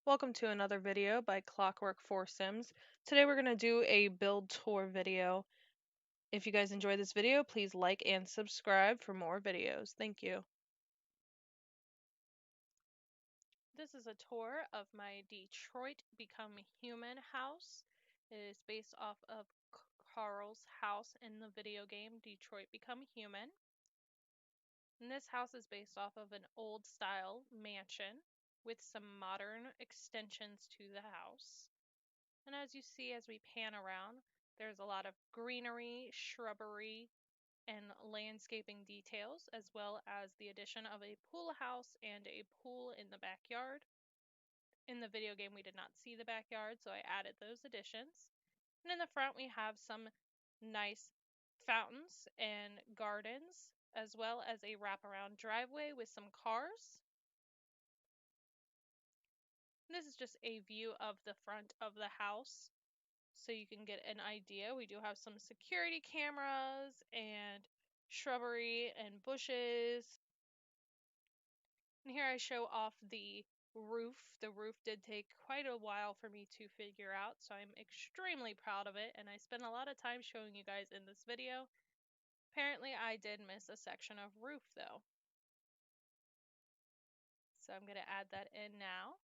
Welcome to another video by Clockwork 4 Sims. Today we're going to do a build tour video. If you guys enjoy this video, please like and subscribe for more videos. Thank you. This is a tour of my Detroit Become Human house. It is based off of Carl's house in the video game Detroit Become Human. And this house is based off of an old style mansion with some modern extensions to the house. And as you see as we pan around, there's a lot of greenery, shrubbery, and landscaping details, as well as the addition of a pool house and a pool in the backyard. In the video game, we did not see the backyard, so I added those additions. And in the front, we have some nice fountains and gardens, as well as a wraparound driveway with some cars. This is just a view of the front of the house, so you can get an idea. We do have some security cameras and shrubbery and bushes. And here I show off the roof. The roof did take quite a while for me to figure out, so I'm extremely proud of it, and I spent a lot of time showing you guys in this video. Apparently I did miss a section of roof though. So I'm going to add that in now.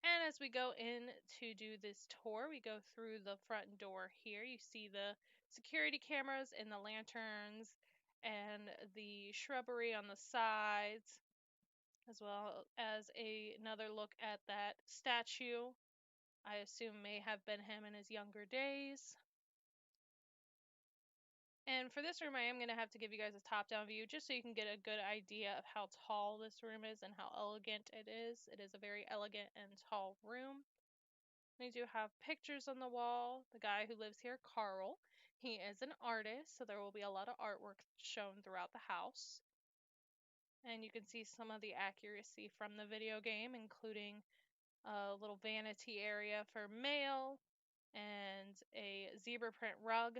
And as we go in to do this tour, we go through the front door here. You see the security cameras and the lanterns and the shrubbery on the sides, as well as another look at that statue. I assume may have been him in his younger days. And for this room, I am going to have to give you guys a top-down view just so you can get a good idea of how tall this room is and how elegant it is. It is a very elegant and tall room. We do have pictures on the wall. The guy who lives here, Carl, he is an artist, so there will be a lot of artwork shown throughout the house. And you can see some of the accuracy from the video game, including a little vanity area for mail and a zebra print rug.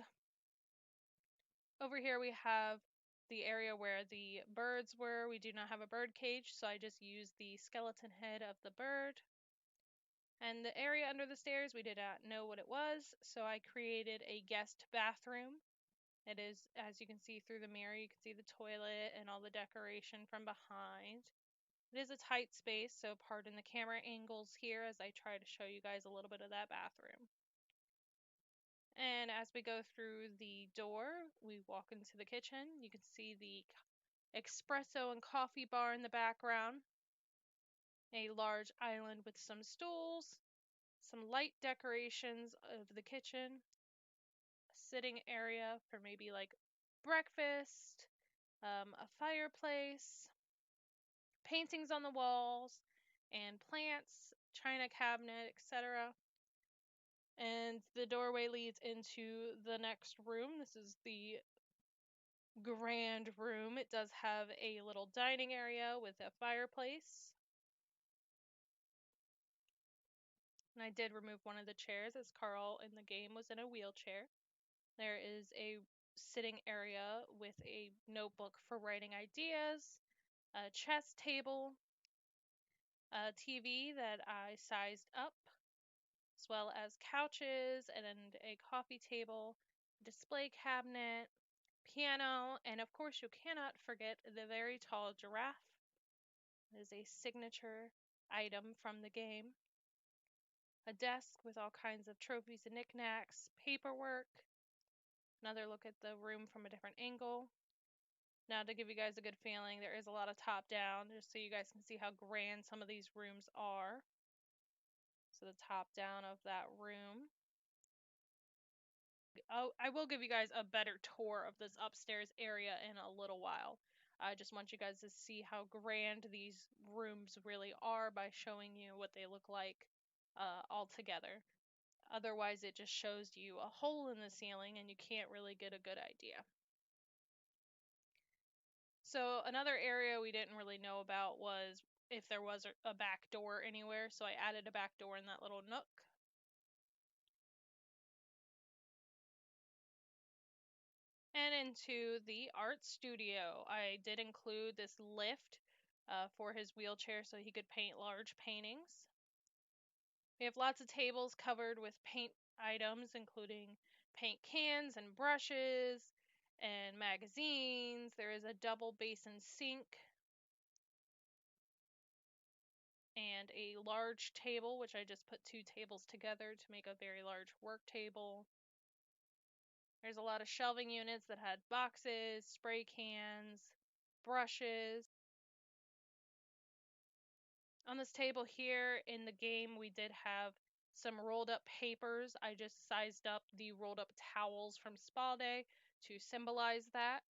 Over here we have the area where the birds were. We do not have a bird cage, so I just used the skeleton head of the bird. And the area under the stairs, we did not know what it was, so I created a guest bathroom. It is, as you can see through the mirror, you can see the toilet and all the decoration from behind. It is a tight space, so pardon the camera angles here as I try to show you guys a little bit of that bathroom. And as we go through the door, we walk into the kitchen. You can see the espresso and coffee bar in the background. A large island with some stools, some light decorations of the kitchen, a sitting area for maybe like breakfast, a fireplace, paintings on the walls, and plants, china cabinet, etc. And the doorway leads into the next room. This is the grand room. It does have a little dining area with a fireplace. And I did remove one of the chairs as Carl in the game was in a wheelchair. There is a sitting area with a notebook for writing ideas, a chess table, a TV that I sized up, as well as couches and a coffee table, display cabinet, piano, and of course you cannot forget the very tall giraffe. It is a signature item from the game. A desk with all kinds of trophies and knickknacks, paperwork. Another look at the room from a different angle. Now to give you guys a good feeling, there is a lot of top down, just so you guys can see how grand some of these rooms are. So the top down of that room. Oh, I will give you guys a better tour of this upstairs area in a little while. I just want you guys to see how grand these rooms really are by showing you what they look like all together. Otherwise, it just shows you a hole in the ceiling and you can't really get a good idea. So another area we didn't really know about was if there was a back door anywhere, so I added a back door in that little nook. And into the art studio, I did include this lift for his wheelchair so he could paint large paintings. We have lots of tables covered with paint items, including paint cans and brushes and magazines. There is a double basin sink and a large table, which I just put 2 tables together to make a very large work table. There's a lot of shelving units that had boxes, spray cans, brushes. On this table here in the game, we did have some rolled up papers. I just sized up the rolled up towels from Spa Day to symbolize that.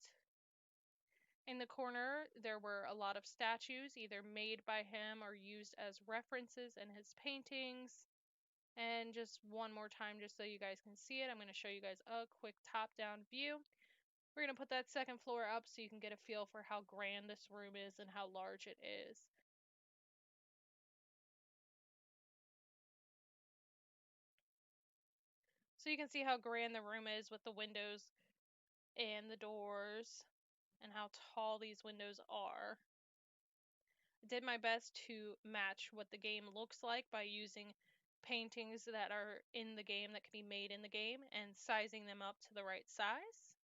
In the corner, there were a lot of statues, either made by him or used as references in his paintings. And just one more time, just so you guys can see it, I'm going to show you guys a quick top-down view. We're going to put that second floor up so you can get a feel for how grand this room is and how large it is. So you can see how grand the room is with the windows and the doors and how tall these windows are. I did my best to match what the game looks like by using paintings that are in the game that can be made in the game and sizing them up to the right size.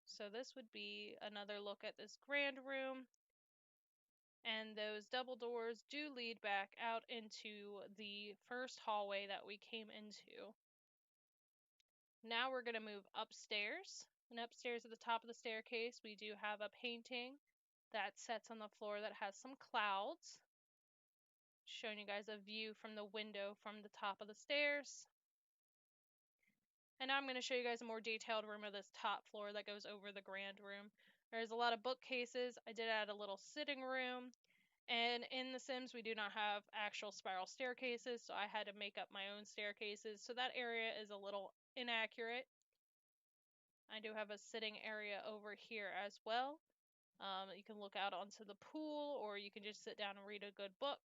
So this would be another look at this grand room. And those double doors do lead back out into the first hallway that we came into. Now we're going to move upstairs. And upstairs at the top of the staircase, we do have a painting that sits on the floor that has some clouds. Showing you guys a view from the window from the top of the stairs. And now I'm going to show you guys a more detailed room of this top floor that goes over the grand room. There's a lot of bookcases. I did add a little sitting room. And in The Sims, we do not have actual spiral staircases, so I had to make up my own staircases. So that area is a little inaccurate. I do have a sitting area over here as well. You can look out onto the pool, or you can just sit down and read a good book.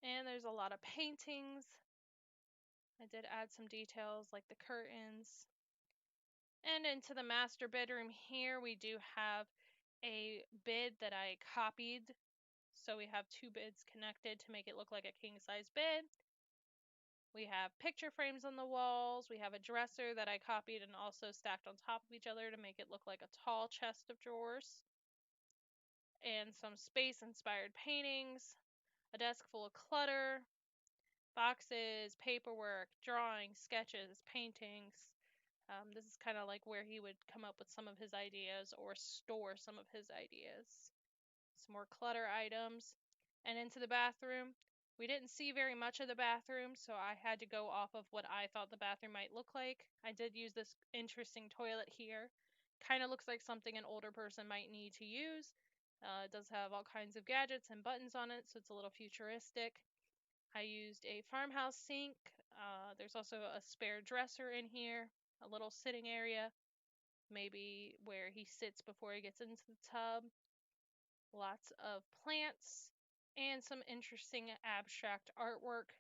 And there's a lot of paintings. I did add some details like the curtains. And into the master bedroom here, we do have a bed that I copied. So we have 2 beds connected to make it look like a king-size bed. We have picture frames on the walls. We have a dresser that I copied and also stacked on top of each other to make it look like a tall chest of drawers. And some space-inspired paintings. A desk full of clutter. Boxes, paperwork, drawings, sketches, paintings. This is kind of like where he would come up with some of his ideas or store some of his ideas. Some more clutter items. And into the bathroom. We didn't see very much of the bathroom, so I had to go off of what I thought the bathroom might look like. I did use this interesting toilet here. Kind of looks like something an older person might need to use. It does have all kinds of gadgets and buttons on it, so it's a little futuristic. I used a farmhouse sink. There's also a spare dresser in here, a little sitting area, maybe where he sits before he gets into the tub. Lots of plants and some interesting abstract artwork.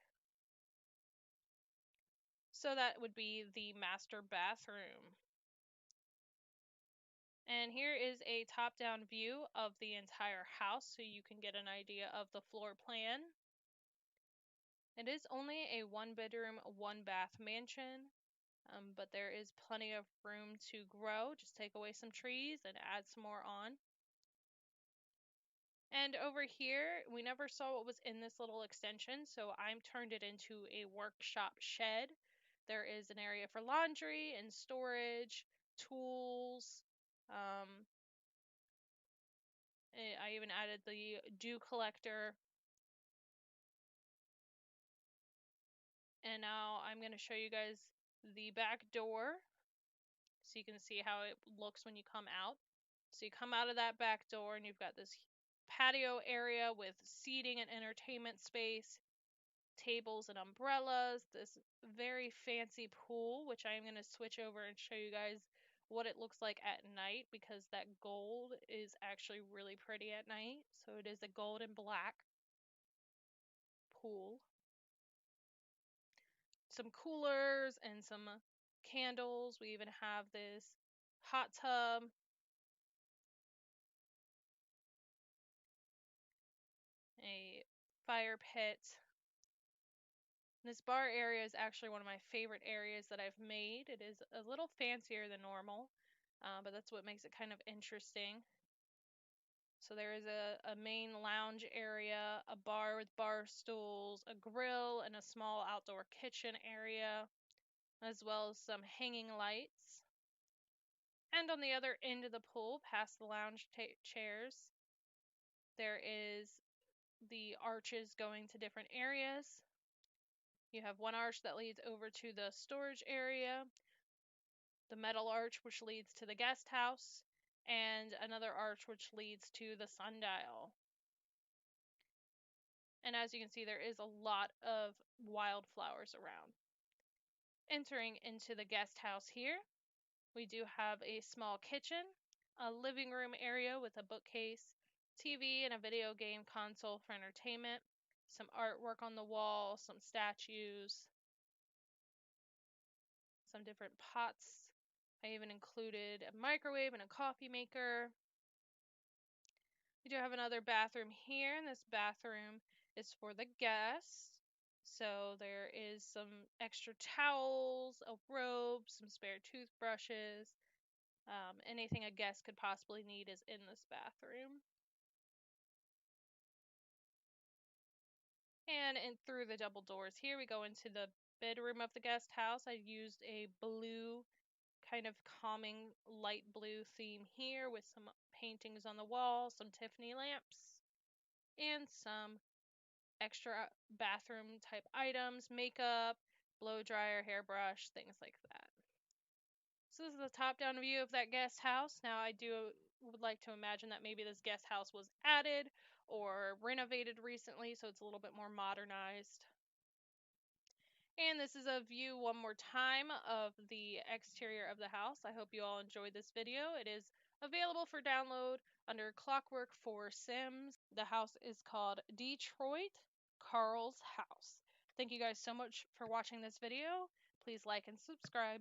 So that would be the master bathroom. And here is a top-down view of the entire house so you can get an idea of the floor plan. It is only a 1-bedroom, 1-bath mansion, but there is plenty of room to grow. Just take away some trees and add some more on. And over here, we never saw what was in this little extension, so I'm turned it into a workshop shed. There is an area for laundry and storage, tools. I even added the dew collector. And now I'm going to show you guys the back door so you can see how it looks when you come out. So you come out of that back door and you've got this patio area with seating and entertainment space, tables and umbrellas, this very fancy pool, which I'm going to switch over and show you guys what it looks like at night because that gold is actually really pretty at night. So it is a gold and black. pool. Some coolers and some candles. We even have this hot tub. A fire pit. This bar area is actually one of my favorite areas that I've made. It is a little fancier than normal, but that's what makes it kind of interesting. So there is a main lounge area, a bar with bar stools, a grill, and a small outdoor kitchen area, as well as some hanging lights. And on the other end of the pool, past the lounge chairs, there is the arches going to different areas. You have one arch that leads over to the storage area, the metal arch which leads to the guest house, and another arch which leads to the sundial. And as you can see, there is a lot of wildflowers around. Entering into the guest house here, we do have a small kitchen, a living room area with a bookcase, TV, and a video game console for entertainment, some artwork on the wall, some statues, some different pots. I even included a microwave and a coffee maker. We do have another bathroom here, and this bathroom is for the guests. So there is some extra towels, a robe, some spare toothbrushes. Anything a guest could possibly need is in this bathroom. And in through the double doors here, we go into the bedroom of the guest house. I used a blue, kind of calming light blue theme here with some paintings on the wall, some Tiffany lamps, and some extra bathroom type items, makeup, blow dryer, hairbrush, things like that. So this is a top-down view of that guest house. Now I would like to imagine that maybe this guest house was added or renovated recently, so it's a little bit more modernized. And this is a view one more time of the exterior of the house. I hope you all enjoyed this video. It is available for download under Clockwork for Sims. The house is called Detroit Carl's House. Thank you guys so much for watching this video. Please like and subscribe.